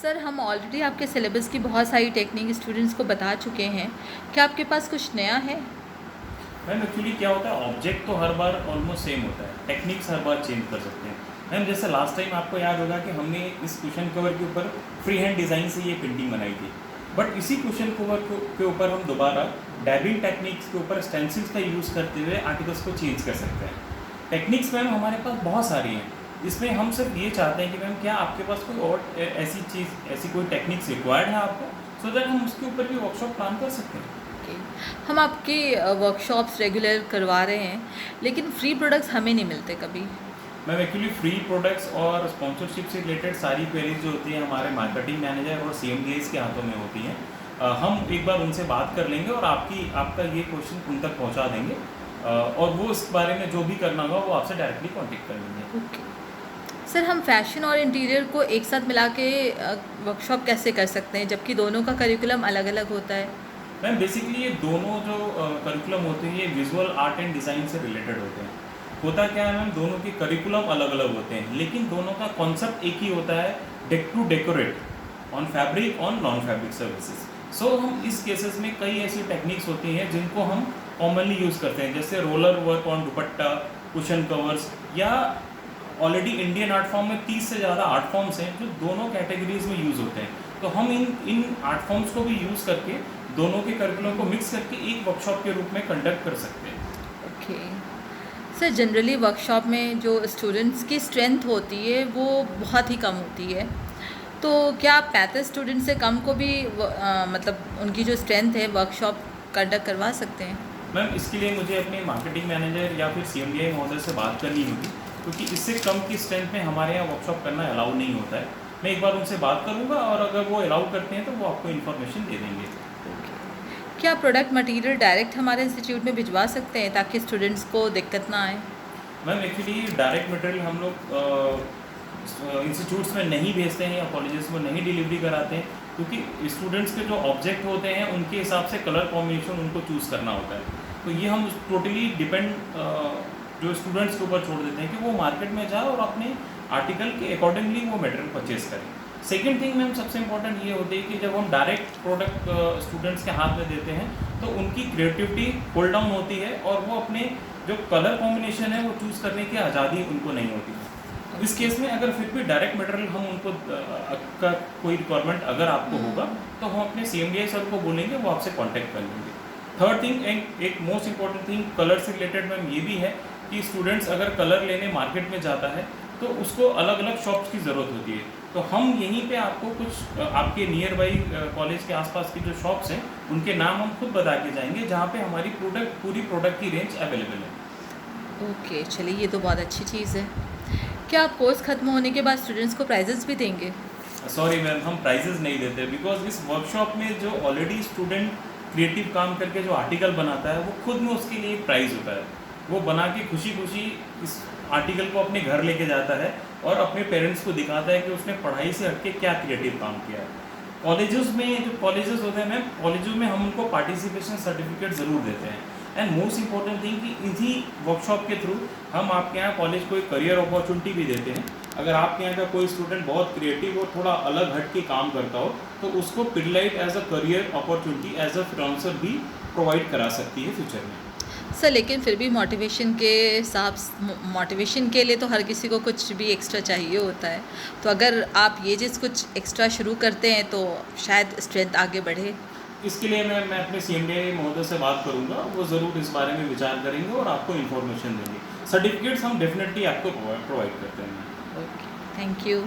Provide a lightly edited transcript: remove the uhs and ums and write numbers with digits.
Sir हम already आपके syllabus की बहुत सारी टेक्निक स्टूडेंट्स को बता चुके हैं। क्या आपके पास कुछ नया है? मैम एक्चुअली क्या होता है, ऑब्जेक्ट तो हर बार ऑलमोस्ट सेम होता है, टेक्निक्स हर बार चेंज कर सकते हैं। मैम जैसे लास्ट टाइम आपको याद होगा कि हमने इस क्वेश्चन कवर के ऊपर फ्री हैंड डिज़ाइन से ये पेंटिंग बनाई थी, बट इसी क्वेश्चन कवर के ऊपर हम दोबारा डैबिंग टेक्निक्स के ऊपर स्टेंसिल्स का यूज़ करते हुए आर्टिकल्स को चेंज कर सकते हैं। टेक्निक्स मैम हमारे पास बहुत सारी हैं, इसमें हम सिर्फ ये चाहते हैं कि मैम क्या आपके पास कोई और ऐसी कोई टेक्निक्स रिक्वायर्ड है आपको, सो दैट हम उसके ऊपर भी वर्कशॉप प्लान कर सकते हैं। ओके। हम आपके वर्कशॉप्स रेगुलर करवा रहे हैं, लेकिन फ्री प्रोडक्ट्स हमें नहीं मिलते कभी। मैम एक्चुअली फ्री प्रोडक्ट्स और स्पॉन्सरशिप से रिलेटेड सारी क्वेरीज जो होती हैं हमारे मार्केटिंग मैनेजर और CMDs के हाथों में होती हैं। हम एक बार उनसे बात कर लेंगे और आपका ये क्वेश्चन उन तक पहुंचा देंगे, और वो इस बारे में जो भी करना होगा वो आपसे डायरेक्टली कांटेक्ट कर लेंगे। ओके। सर हम फैशन और इंटीरियर को एक साथ मिला के वर्कशॉप कैसे कर सकते हैं, जबकि दोनों का करिकुलम अलग अलग होता है? मैम बेसिकली ये दोनों जो करिकुलम होते हैं ये विजुअल आर्ट एंड डिज़ाइन से रिलेटेड होते हैं। होता क्या है मैम, दोनों के करिकुलम अलग अलग होते हैं, लेकिन दोनों का कॉन्सेप्ट एक ही होता है, to decorate on fabric on non fabric services. So हम इस केसेस में कई ऐसी टेक्निक्स होती हैं जिनको हम कॉमनली यूज़ करते हैं, जैसे roller work on dupatta, cushion covers, या ऑलरेडी इंडियन आर्ट फॉर्म में 30 से ज़्यादा आर्ट फॉर्म्स हैं जो दोनों कैटेगरीज में यूज़ होते हैं। तो हम इन आर्ट फॉर्म्स को भी यूज़ करके दोनों के करिकुलम को मिक्स करके एक वर्कशॉप के रूप में कंडक्ट कर सकते हैं। ओके। सर जनरली वर्कशॉप में जो स्टूडेंट्स की स्ट्रेंथ होती है वो बहुत ही कम होती है, तो क्या आप 35 स्टूडेंट से कम को भी मतलब उनकी जो स्ट्रेंथ है वर्कशॉप कंडक्ट करवा सकते हैं? मैम इसके लिए मुझे अपने मार्केटिंग मैनेजर या फिर CMDI महोदय से बात करनी होगी, क्योंकि इससे कम की स्ट्रेंथ में हमारे यहाँ वर्कशॉप करना अलाउ नहीं होता है। मैं एक बार उनसे बात करूँगा और अगर वो अलाउ करते हैं तो वो आपको इन्फॉर्मेशन दे देंगे। क्या प्रोडक्ट मटेरियल डायरेक्ट हमारे इंस्टीट्यूट में भिजवा सकते हैं ताकि स्टूडेंट्स को दिक्कत ना आए? मैम एक्चुअली डायरेक्ट मटेरियल हम लोग इंस्टीट्यूट्स में नहीं भेजते हैं या कॉलेजेस में नहीं डिलीवरी कराते हैं, क्योंकि स्टूडेंट्स के जो ऑब्जेक्ट होते हैं उनके हिसाब से कलर कॉम्बिनेशन उनको चूज़ करना होता है। तो ये हम टोटली डिपेंड जो स्टूडेंट्स के ऊपर छोड़ देते हैं कि वो मार्केट में जाए और अपने आर्टिकल के अकॉर्डिंगली वो मटेरियल परचेज करें। सेकेंड थिंग मैम सबसे इम्पोर्टेंट ये होती है कि जब हम डायरेक्ट प्रोडक्ट स्टूडेंट्स के हाथ में देते हैं तो उनकी क्रिएटिविटी होल्ड डाउन होती है और वो अपने जो कलर कॉम्बिनेशन है वो चूज़ करने की आज़ादी उनको नहीं होती है। इस केस में अगर फिर भी डायरेक्ट मटेरियल हम उनको का कोई रिक्वायरमेंट अगर आपको होगा तो हम अपने CMDI सर को बोलेंगे, वो आपसे कांटेक्ट कर लेंगे। थर्ड थिंग, एक मोस्ट इंपॉर्टेंट थिंग कलर से रिलेटेड मैम ये भी है कि स्टूडेंट्स अगर कलर लेने मार्केट में जाता है तो उसको अलग अलग शॉप्स की ज़रूरत होती है। तो हम यहीं पे आपको कुछ आपके नियर बाई कॉलेज के आसपास की जो शॉप्स हैं उनके नाम हम खुद बता के जाएंगे, जहाँ पे हमारी पूरी प्रोडक्ट की रेंज अवेलेबल है। ओके, चलिए ये तो बहुत अच्छी चीज़ है। क्या आप कोर्स ख़त्म होने के बाद स्टूडेंट्स को प्राइजेस भी देंगे? सॉरी मैम, हम प्राइजेस नहीं देते, बिकॉज इस वर्कशॉप में जो ऑलरेडी स्टूडेंट क्रिएटिव काम करके जो आर्टिकल बनाता है वो खुद में उसके लिए एक प्राइज़ होता है। वो बना के खुशी खुशी इस आर्टिकल को अपने घर लेके जाता है और अपने पेरेंट्स को दिखाता है कि उसने पढ़ाई से हटके क्या क्रिएटिव काम किया है। कॉलेजेस में जो कॉलेजेस होते हैं मैम, कॉलेजों में हम उनको पार्टिसिपेशन सर्टिफिकेट ज़रूर देते हैं। एंड मोस्ट इंपॉर्टेंट थिंग कि इसी वर्कशॉप के थ्रू हम आपके यहाँ कॉलेज को एक करियर अपॉर्चुनिटी भी देते हैं। अगर आपके यहाँ का कोई स्टूडेंट बहुत क्रिएटिव और थोड़ा अलग हट के काम करता हो तो उसको Pidilite as a career opportunity as a freelancer भी प्रोवाइड करा सकती है फ्यूचर में। सर लेकिन फिर भी मोटिवेशन के लिए तो हर किसी को कुछ भी एक्स्ट्रा चाहिए होता है, तो अगर आप ये चीज़ कुछ एक्स्ट्रा शुरू करते हैं तो शायद स्ट्रेंथ आगे बढ़े। इसके लिए मैं अपने CMDI महोदय से बात करूंगा, वो ज़रूर इस बारे में विचार करेंगे और आपको इन्फॉर्मेशन देंगे। सर्टिफिकेट्स हम डेफिनेटली आपको प्रोवाइड करते हैं। Okay, thank you.